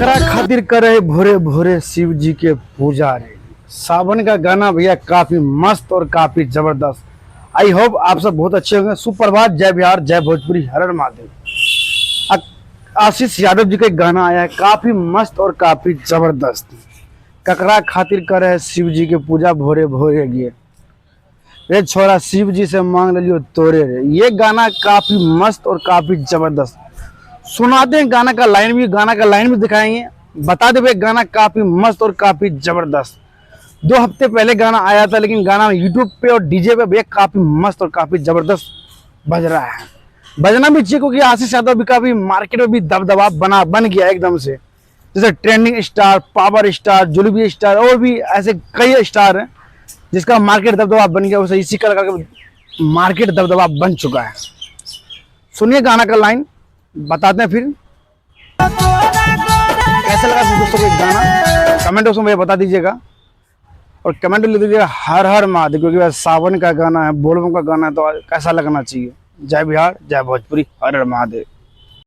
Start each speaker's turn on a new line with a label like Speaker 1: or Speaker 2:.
Speaker 1: ककरा खातिर करे भोरे भोरे शिव जी के पूजा रे। सावन का गाना भैया काफी मस्त और काफी जबरदस्त। आई होप आप सब बहुत अच्छे होंगे। सुप्रभात, जय बिहार, जय भोजपुरी, हर हर महादेव। आशीष यादव जी का एक गाना आया है काफी मस्त और काफी जबरदस्त। ककरा खातिर करे शिव जी के पूजा भोरे भोरे गे, रे छोरा शिव जी से मांग लियो तोरे रे। ये गाना काफी मस्त और काफी जबरदस्त। सुनाते हैं गाना का लाइन भी दिखाएंगे। बता दे गाना काफी मस्त और काफी जबरदस्त। 2 हफ्ते पहले गाना आया था, लेकिन गाना यूट्यूब पे और डीजे पे भी काफी मस्त और काफी जबरदस्त बज रहा है। बजना भी चाहिए क्योंकि आशीष यादव भी काफी मार्केट में भी दबदबा बन गया एकदम से। जैसे ट्रेंडिंग स्टार, पावर स्टार, जुलबी स्टार और भी ऐसे कई स्टार हैं जिसका मार्केट दबदबा बन गया। उसे इसी का मार्केट दबदबा बन चुका है। सुनिए गाना का लाइन, बताते हैं फिर कैसा लगा दोस्तों को गाना। कमेंट बॉक्स में मुझे बता दीजिएगा और कमेंट लिख दीजिएगा हर हर महादेव, क्योंकि सावन का गाना है, बोलबम का गाना है, तो कैसा लगना चाहिए। जय बिहार, जय भोजपुरी, हर हर महादेव।